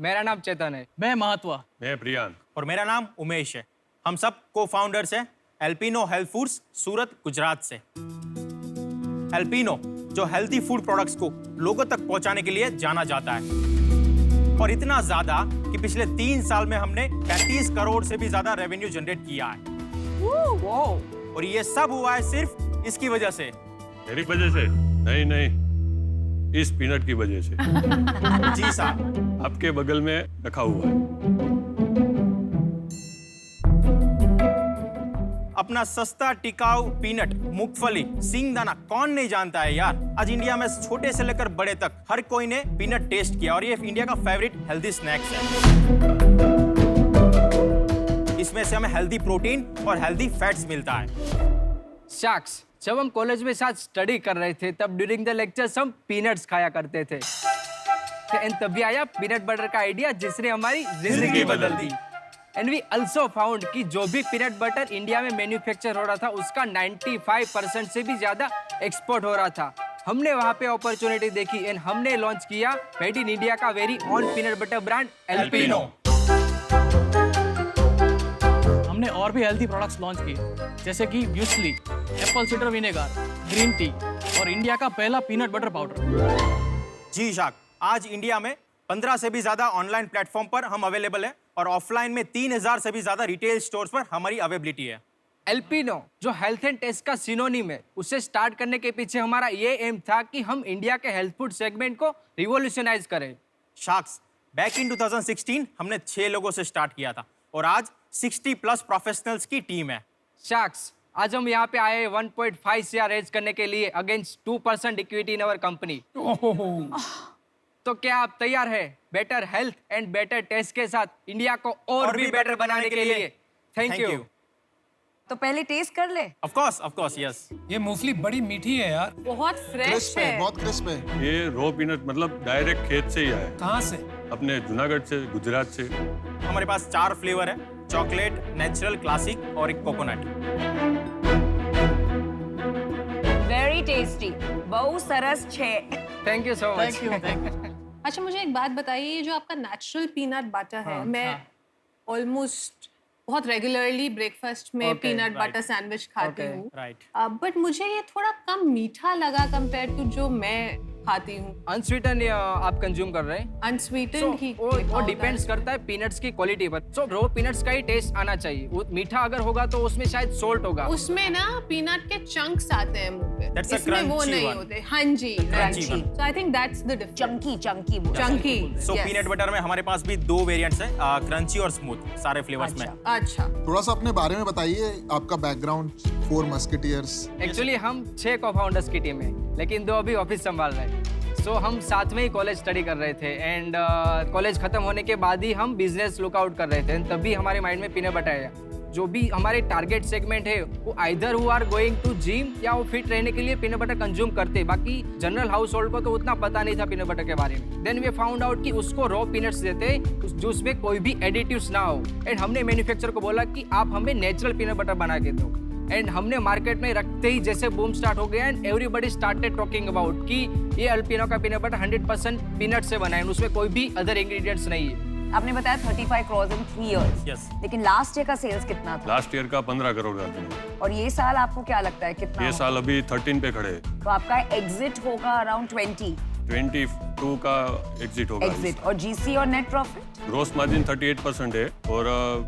मेरा नाम चेतन है। मैं महत्वा। मैं प्रियांक। और मेरा नाम उमेश है। हम सब को फाउंडर्स हैं एल्पिनो हेल्थ फूड्स, सूरत, गुजरात से। एल्पिनो जो हेल्थी फूड प्रोडक्ट्स को लोगों तक पहुंचाने के लिए जाना जाता है, और इतना ज्यादा कि पिछले 3 साल में हमने 35 करोड़ से भी ज्यादा रेवेन्यू जनरेट किया है। और ये सब हुआ है सिर्फ इसकी वजह से। मेरी वजह से? नहीं, इस पीनट की वजह से। जी साहब। आपके बगल में रखा हुआ है। अपना सस्ता टिकाऊ पीनट, मूंगफली, सिंगदाना कौन नहीं जानता है यार। आज इंडिया में छोटे से लेकर बड़े तक हर कोई ने पीनट टेस्ट किया, और ये इंडिया का फेवरेट हेल्दी स्नैक्स है। इसमें से हमें हेल्दी प्रोटीन और हेल्दी फैट्स मिलता है। शख्स, जब हम कॉलेज में साथ स्टडी कर रहे थे तब ड्यूरिंग द लेक्चर्स हम पीनट्स खाया करते थे। एंड तभी आया पीनट बटर का आइडिया जिसने हमारी जिंदगी बदल दी। एंड वी आल्सो फाउंड कि जो भी पीनट बटर इंडिया में मैन्युफैक्चर हो रहा था उसका 95% से भी ज्यादा एक्सपोर्ट हो रहा था। हमने वहाँ पे अपॉर्चुनिटी देखी एंड हमने लॉन्च किया मेड इन इंडिया का very own peanut butter brand Alpino. हमने और भी हेल्थी प्रोडक्ट्स लॉन्च किए, जैसे कि muesli, Apple cedar vinegar, green tea और इंडिया का पहला पीनट बटर पाउडर। जी शाक, आज इंडिया में 15 से भी ज्यादा ऑनलाइन प्लेटफॉर्म पर हम अवेलेबल हैं, और ऑफलाइन में 3000 से भी ज्यादा रिटेल स्टोर्स पर हमारी अवेलेबिलिटी है। एल्पिनो जो हेल्थ एंड टेस्ट का सिनोनिम है, उसे स्टार्ट करने के पीछे हमारा ये एम था कि हम इंडिया के हेल्थ फूड सेगमेंट को रिवॉल्यूशनाइज करें। शाक्स, बैक इन 2016 हमने 6 लोगों से स्टार्ट किया था, और आज 60+ प्रोफेशनल्स की टीम है। शख्स, आज हम यहाँ पे आए 1.5 CR रेज करने के लिए against 2% equity in our company. तो क्या आप तैयार हैं better health and better taste के साथ इंडिया को और भी बेटर बनाने के लिए? Thank you. तो पहले टेस्ट कर ले। Of course, yes. ये मूंगफली बड़ी मीठी है यार। बहुत फ्रेश क्रिस्प है, है। बहुत क्रिस्प है। ये रो पीनट मतलब डायरेक्ट खेत से ही आया है। कहाँ से? अपने जूनागढ़ से, गुजरात से। हमारे पास 4 फ्लेवर है, चॉकलेट, नेचुरल, क्लासिक और एक कोकोनट। वेरी टेस्टी, बहुत सरस छे। Thank you so much. Thank you. अच्छा, मुझे एक बात बताइए, ये जो आपका नेचुरल पीनट बटर है, मैं ऑलमोस्ट बहुत रेगुलरली ब्रेकफास्ट में पीनट बटर सैंडविच खाती हूँ, बट मुझे ये थोड़ा कम मीठा लगा कंपेयर टू जो मैं खाती हूँ। अनस्वीटन आप कंज्यूम कर रहे हैं? अनस्वीटेंड ही वो डिपेंड्स करता है पीनट्स की क्वालिटी पर। सो रो पीनट्स का ही टेस्ट आना चाहिए। वो मीठा अगर होगा तो उसमें शायद सोल्ट होगा। उसमें ना पीनट के चंक्स आते हैं मुंह पे, That's a इसमें वो crunchy नहीं one. होते। हाँ जी, Crunchy. So I think that's the difference. Chunky Chunky. So peanut butter में हमारे पास भी 2 वेरिएंट्स हैं, क्रंची और स्मूथ, सारे फ्लेवर्स में। अच्छा, थोड़ा सा अपने बारे में बताइए, आपका बैकग्राउंड। 4 मस्केटियर्स। एक्चुअली हम 6 को-फाउंडर्स की टीम है, लेकिन 2 अभी ऑफिस संभाल रहे हैं। सो हम साथ में ही कॉलेज स्टडी कर रहे थे, एंड कॉलेज खत्म होने के बाद ही हम बिजनेस लुकआउट कर रहे थे। तभी हमारे माइंड में पीनट बटर आया। जो भी हमारे टारगेट सेगमेंट है वो either who are going to gym या वो फिट रहने के लिए पीनट बटर कंज्यूम करते। बाकी जनरल हाउस होल्ड को तो उतना पता नहीं था पीनट बटर के बारे में। देन वी फाउंड आउट कि उसको रॉ पीनट्स देते जो उसमें कोई भी एडिटिव्स ना हो, एंड हमने मैन्युफैक्चरर को बोला कि आप हमें नेचुरल पीनट बटर बना के दो। एंड हमने मार्केट में रखते ही जैसे बूम स्टार्ट हो गया, and everybody started talking about कि ये एल्पिनो का पीनट बटर 100% पीनट से बना है, उसमें कोई भी अदर इंग्रेडिएंट्स नहीं है। आपने बताया 35 crores in 3 years। Yes. लेकिन लास्ट ईयर का सेल्स कितना था? लास्ट ईयर का 15 करोड़ का था। और ये साल आपको क्या लगता है कितना ये होगा? साल अभी 13 पे खड़े हैं। तो आपका एग्जिट होगा अराउंड 22 का एग्जिट होगा। एग्जिट। और जीसी और नेट प्रॉफिट? ग्रोस मार्जिन 38% है, और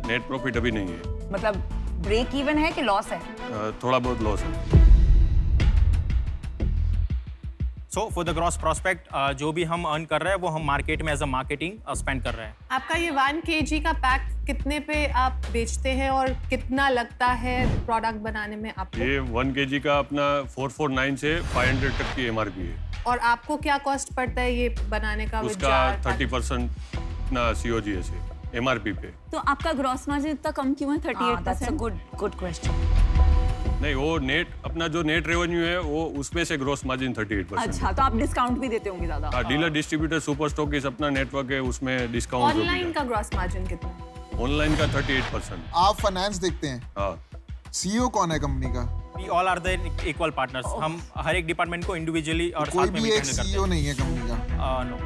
नेट प्रॉफिट अभी नहीं है। मतलब ब्रेक इवन है कि लॉस है? थोड़ा बहुत लॉस है। So for the gross prospect, जो भी हम अर्न कर रहे हैं वो हम मार्केट में एज अ मार्केटिंग स्पेंड कर रहे हैं। आपका ये 1 kg का पैक कितने पे आप बेचते हैं और कितना लगता है प्रोडक्ट बनाने में आपको? ये 1 kg का अपना 449 से 500 तक की MRP है। और आपको क्या कॉस्ट पड़ता है ये बनाने का? उसका 30% ना COGS है MRP पे। तो आपका ग्रॉस मार्जिन इतना कम क्यों है 38%? Good question. नहीं, वो नेट अपना जो नेट रेवेन्यू है वो उसमें से ग्रोस मार्जिन 38%। अच्छा, तो आप डिस्काउंट भी देते होंगे ज्यादा? हाँ, डीलर डिस्ट्रीब्यूटर सुपर स्टॉकिस्ट अपना नेटवर्क है, उसमें डिस्काउंट। ऑनलाइन का ग्रॉस मार्जिन कितना है? ऑनलाइन का 38%। आप फाइनेंस देखते हैं? हाँ। सीईओ कौन है कंपनी का? We all are the equal partners. हम हर एक डिपार्टमेंट को इंडिविजुअली और कोई साथ में भी एक handle करते सीईओ नहीं है कंपनी का? नो।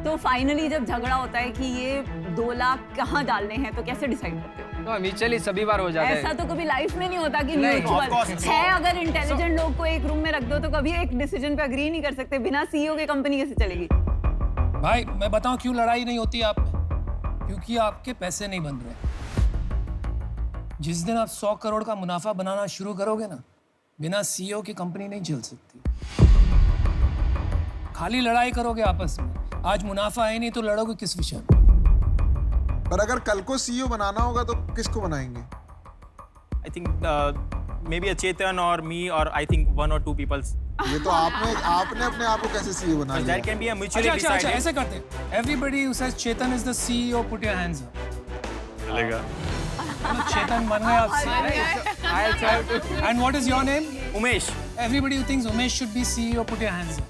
तो फाइनली जब झगड़ा होता है कि ये 2 लाख कहाँ डालने हैं तो कैसे डिसाइड करते हो? तो म्यूचुअली सभी बार हो जाता है। ऐसा तो कभी लाइफ में नहीं होता कि नहीं, of course म्यूचुअल है। अगर इंटेलिजेंट लोग को एक रूम में रख दो तो कभी एक डिसीजन पे अग्री नहीं कर सकते। बिना सीईओ के कंपनी कैसे चलेगी? भाई मैं बताऊं क्यों लड़ाई नहीं होती आप में? क्योंकि आपके पैसे नहीं बन रहे। जिस दिन आप 100 करोड़ का मुनाफा बनाना शुरू करोगे ना, बिना सीईओ की कंपनी नहीं चल सकती। खाली लड़ाई करोगे आपस में, आज मुनाफा है नहीं तो लड़ोगे किस विषय में? पर अगर कल को सीईओ बनाना होगा तो किसको बनाएंगे? आई थिंक मे बी चेतन और मी और आई थिंक 1 or 2 पीपल्स। ये तो आपने अपने आप को कैसे सीईओ बना लिया? There can be a mutually अच्छा डिसाइडेड। ऐसे करते हैं। Everybody who says Chetan is the CEO put your hands up. चलेगा। चलो चेतन बन गए आप। I'll try to. And what is your name? Umesh. Everybody who thinks Umesh should be CEO put your hands up.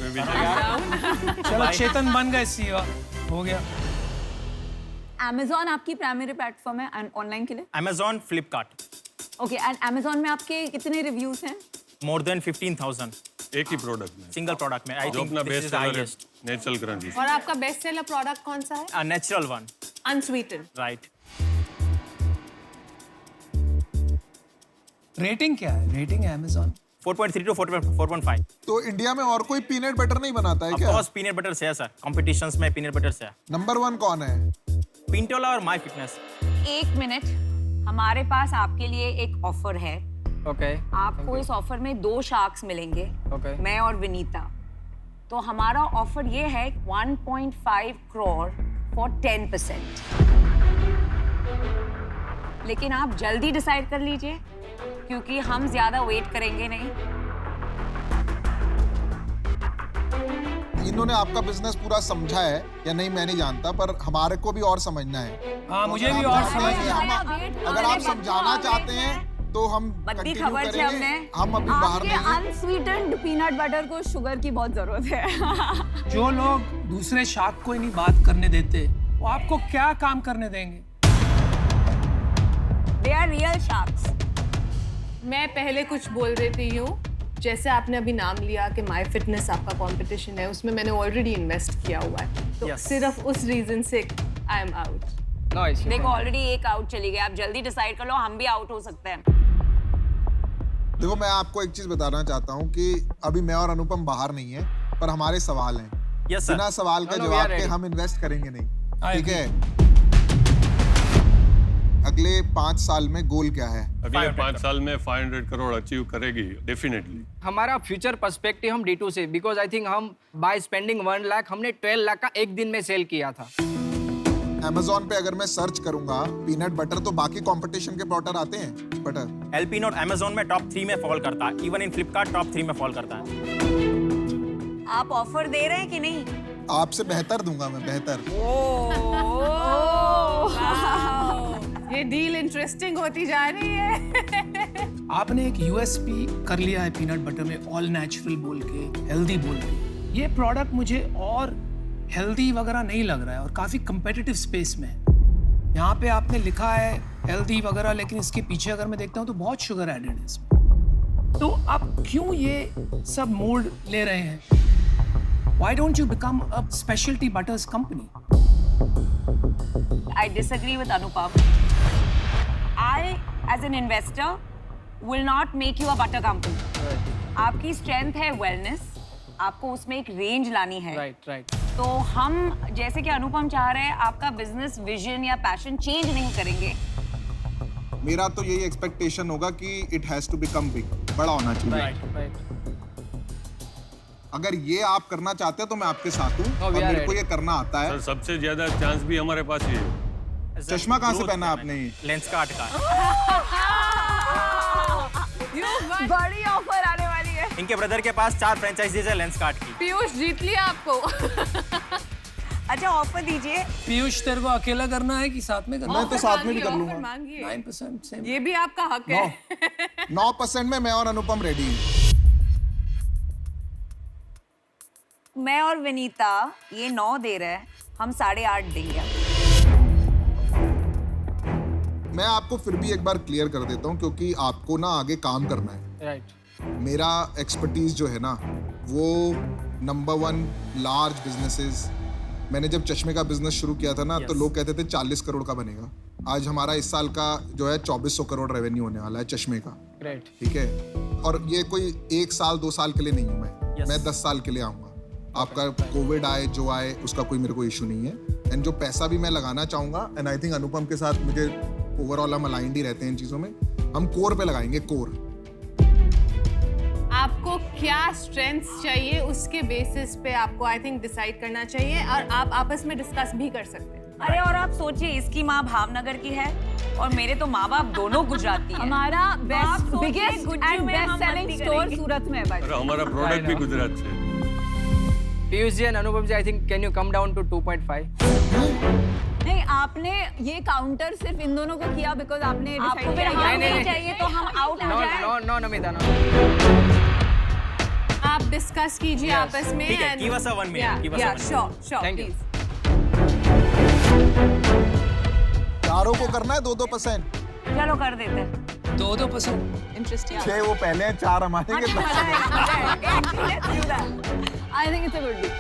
मैं भी चलो चेतन बन गए सीईओ, हो गया। Amazon आपकी प्राइमरी प्लेटफॉर्म है ऑनलाइन के लिए? Amazon, Flipkart, okay, and Amazon में आपके कितने रिव्यूज हैं? more than 15,000 एक ही प्रोडक्ट में सिंगल प्रोडक्ट में। आई जो थिंक अपना दिस बेस्ट इज सेलर है, हाईएस्ट। Natural crunchy. और आपका बेस्ट सेलर प्रोडक्ट कौन सा है? A natural one, unsweetened. Right. Rating क्या है? रेटिंग है Amazon 4.3 to 4.5। तो इंडिया में और कोई पीनट बटर नहीं बनाता है ऑफ क्या? कोर्स पीनट बटर से है सर, कॉम्पिटिशंस में पीनट बटर से है। नंबर 1 कौन है? पिंटोला और माय फिटनेस। 1 मिनट, हमारे पास आपके लिए एक ऑफर है। Okay. आपको इस ऑफर में 2 शार्क्स मिलेंगे, Okay. मैं और विनीता। तो हमारा ऑफर ये है 1.5 करोड़ फॉर 10%। लेकिन आप जल्दी डिसाइड कर लीजिए क्योंकि हम ज्यादा वेट करेंगे नहीं। इन्होंने आपका बिजनेस पूरा समझा है या नहीं मैं नहीं जानता, पर हमारे को भी और समझना है। हाँ मुझे भी तो और आप समझ बताइए, अगर आप समझाना चाहते हैं तो हम बद्दी कंटिन्यू खबर से करेंगे। हमने हम अभी बाहर आपके नहीं हैं। अनस्वीटेंड पीनट बटर को शुगर की बहुत जरूरत है। जो लोग दूसरे शाख को ही नहीं बात करने देते, वो आपको क्या काम करने देंगे? They are real sharks. मैं पहले कुछ बोल देती हूँ, जैसे आपने अभी नाम लिया कि माय फिटनेस आपका कंपटीशन है, उसमें मैंने ऑलरेडी इन्वेस्ट किया हुआ है, तो Yes. सिर्फ उस रीजन से I am out. No issue. देखो ऑलरेडी एक आउट चली गई, आप जल्दी डिसाइड कर लो, हम भी आउट हो सकते हैं। देखो मैं आपको एक चीज बताना चाहता हूँ कि अभी मैं और अनुपम बाहर नहीं है, पर हमारे सवाल हैं। Yes sir. बिना सवाल का No, we जवाब are के ready. हम इन्वेस्ट करेंगे नहीं। I ठीक agree. है? अगले 5 साल में गोल क्या है? अगले 5 साल में 500 करोड़ अचीव करेगी डेफिनेटली। हमारा फ्यूचर पर्सपेक्टिव हम D2 से, बिकॉज आई थिंक हम बाय स्पेंडिंग 1 लाख हमने 12 लाख का एक दिन में सेल किया था। Amazon पे अगर मैं सर्च करूंगा पीनट बटर तो बाकी कंपटीशन के प्रोडक्ट आते हैं बटर। एल्पिनो Amazon में टॉप 3 में फॉल करता है, इवन इन फ्लिपकार्ट टॉप 3 में फॉल करता है। आप ऑफर दे रहे हैं कि नहीं? आपसे बेहतर दूंगा मैं, बेहतर। ये डील इंटरेस्टिंग होती जा रही है। आपने एक यूएसपी कर लिया है पीनट बटर में, ऑल नेचुरल बोल के, हेल्दी बोल के। ये प्रोडक्ट मुझे और हेल्दी वगैरह नहीं लग रहा है और काफी कंपेटिटिव स्पेस में है। यहाँ पे आपने लिखा है हेल्दी वगैरह, लेकिन इसके पीछे अगर मैं देखता हूँ तो बहुत शुगर एडेड है इसमें। तो आप क्यों ये सब मोड ले रहे हैं? Why don't you become a specialty butters company? I disagree with Anupam. I, as an investor, will not make you a butter company. आपकी स्ट्रेंथ है वेलनेस, आपको उसमें एक रेंज लानी है। राइट। तो हम जैसे कि अनुपम चाह रहे हैं, आपका बिजनेस विजन या पैशन चेंज नहीं करेंगे। मेरा तो यही एक्सपेक्टेशन होगा कि it has to become big, बड़ा होना चाहिए। राइट। अगर ये आप करना चाहते हैं तो मैं आपके साथ हूँ No, और we are मेरे को ready. ये करना आता है। सर सबसे ज्यादा चांस भी हमारे पास ही है। चश्मा कहाँ से पहना आपने? लेंसकार्ट का। बड़ी ऑफर आने वाली है। इनके ब्रदर के पास 4 फ्रेंचाइजीज है लेंसकार्ट की। पीयूष जीत लिया आपको। अच्छा ऑफर दीजिए। पीयूष तेरे को अकेला करना है कि साथ में करना मैं है? तो साथ में भी कर ऑफर लूंगा। मांगिए। 9% सेम। ये भी आपका हक है। 9% में मैं और अनुपम रेडी हैं। मैं और विनीता ये 9 दे रहे हैं, हम 8.5 देंगे। मैं आपको फिर भी एक बार क्लियर कर देता हूँ क्योंकि आपको ना आगे काम करना है। राइट। मेरा एक्सपर्टीज जो है ना वो नंबर 1 लार्ज बिजनेसेस मैंने जब चश्मे का बिजनेस शुरू किया था ना, तो लोग कहते थे 40 करोड़ का बनेगा। आज हमारा इस साल का जो है 2400 करोड़ रेवेन्यू होने वाला है चश्मे का। ग्रेट। ठीक है, और ये कोई 1 साल 2 साल के लिए नहीं हूँ मैं 10 साल के लिए आऊँगा। आपका कोविड आए जो आए उसका कोई मेरे को इशू नहीं है। एंड जो पैसा भी मैं लगाना चाहूँगा, एंड आई थिंक अनुपम के साथ मुझे ओवरऑल हम अलाइंड ही रहते हैं इन चीज़ों में, हम कोर पे लगाएंगे, कोर। आपको क्या स्ट्रेंथ्स चाहिए उसके बेसिस पे आपको आई थिंक डिसाइड करना चाहिए, और आप आपस में डिस्कस भी कर सकते हैं। अरे और आप सोचिए, इसकी माँ भावनगर की है और मेरे तो माँ बाप दोनों गुजराती हैं। हमारा बेस्ट सोचिए, बिगेस्ट गुज्जू एंड में बेस्ट हम सेलिंग मस्ती स्टोर करेंगे। सूरत में है भाई। और हमारा प्रोडक्ट भी गुजरात से। Piyush ji and Anupam ji, I think can you come down to 2.5? नहीं, आपने ये काउंटर सिर्फ इन दोनों को किया बिकॉज आपने आपको डिसाइड फिर किया हाँ नहीं, नहीं नहीं। चाहिए तो हम आउट हो नो जाए। No no Namita, no. आप डिस्कस कीजिए आपस में। ठीक है, give us a 1 minute, give us a 1 minute. Sure Thank you. Please. चारों को करना है 2-2%। चलो कर देते हैं। 2-2%। इंटरेस्टिंग। 6 वो पहले हैं, 4 हमारे हाँ, के तो मजा आएगा, मजा आएगा। Let's do that. I think it's a good deal.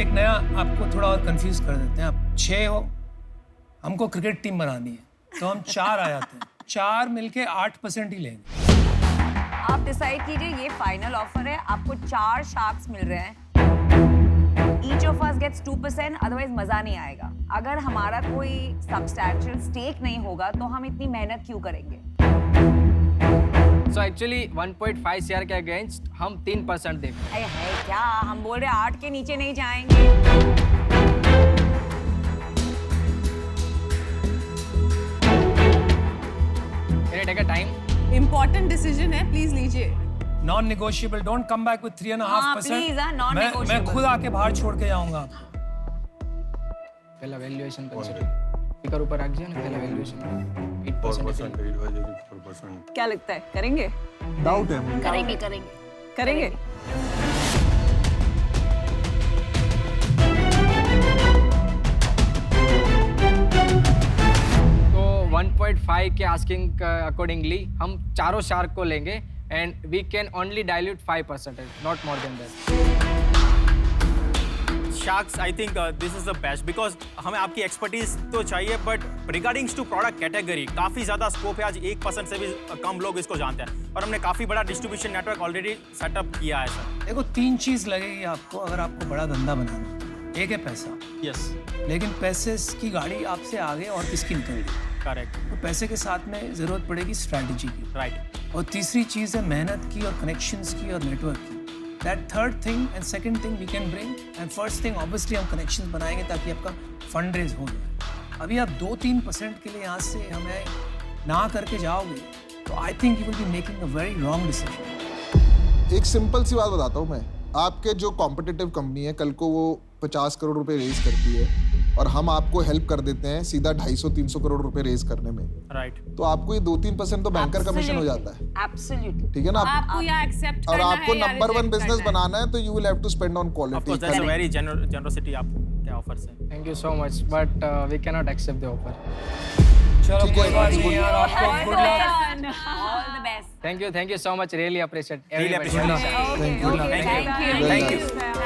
एक नया आपको थोड़ा और कंफ्यूज कर देते हैं। आप 6 हो, हमको क्रिकेट टीम बनानी है, तो हम 4 आ जाते हैं। 4 मिलके 8% ही लेंगे। आप डिसाइड कीजिए, ये फाइनल ऑफर है, आपको 4 शार्क्स मिल रहे हैं। Each of us gets 2%, otherwise मजा नहीं आएगा। अगर हमारा कोई सब्सटैंशियल स्टेक नहीं होगा तो हम इतनी मेहनत क्यों करेंगे? सो एक्चुअली 1.5 CR के अगेंस्ट हम 3% देंगे। अरे है क्या, हम बोल रहे 8 के नीचे नहीं जाएंगे। Can I take a time? Important decision है, प्लीज लीजिए। Non negotiable, don't come back with 3.5%। please, non मैं negotiable. खुद आके बाहर छोड़ के जाऊंगा। पहला वैल्यूएशन कंसीडर। स्पीकर ऊपर रख दिया ना, पहला वैल्यूएशन 8%। 4%। क्या लगता है, करेंगे? डाउट है मुझे। करेंगे करेंगे करेंगे? तो 1.5 के आस्किंग अकॉर्डिंगली हम चारों शार्क को लेंगे and we can only dilute 5%, not more than that. Sharks, I think this is the best because हमें आपकी एक्सपर्टीज तो चाहिए, बट रिगार्डिंग्स टू प्रोडक्ट कैटेगरी काफ़ी ज़्यादा स्कोप है। आज 1% से भी कम लोग इसको जानते हैं और हमने काफ़ी बड़ा डिस्ट्रीब्यूशन नेटवर्क ऑलरेडी सेटअप किया है सर। देखो, 3 चीज लगेगी आपको अगर आपको बड़ा धंधा बनाना है। एक है पैसा, यस, लेकिन पैसे की गाड़ी आपसे आगे और किसकी निकलेगी? करेक्ट, तो पैसे के साथ में जरूरत पड़ेगी स्ट्रैटेजी की, राइट। और तीसरी चीज है मेहनत की और कनेक्शंस की और नेटवर्क की। That third thing and second thing we can bring, and first thing obviously हम कनेक्शंस बनाएंगे ताकि आपका फंड रेज हो जाए। अभी आप 2-3% के लिए यहाँ से हमें ना करके जाओगे तो I think you will be making a very wrong decision. एक सिंपल सी बात बताता हूँ मैं, आपके जो कॉम्पिटिटिव कंपनी है कल को वो 50 करोड़ रुपए रेज करती है और हम आपको हेल्प कर देते हैं सीधा 250-300 करोड़ रुपए रेज करने में, राइट। तो आपको ये 2-3% तो बैंकर कमिशन हो जाता है। एब्सोल्युटली। ठीक है ना? आपको या एक्सेप्ट और करना आपको है या नंबर 1 reject बिजनेस करना है। बनाना है तो you will have to spend on of course quality. That's a very generosity आप क्या ऑफर्स है। Thank you so much, but we can not accept the offer. चलो ठीक है, कोई बात it's नहीं good. यार, आपको good luck. All the best. Thank you so much, really appreciate Really everybody. appreciate it. Thank you. Thank you. Well Thank done. you.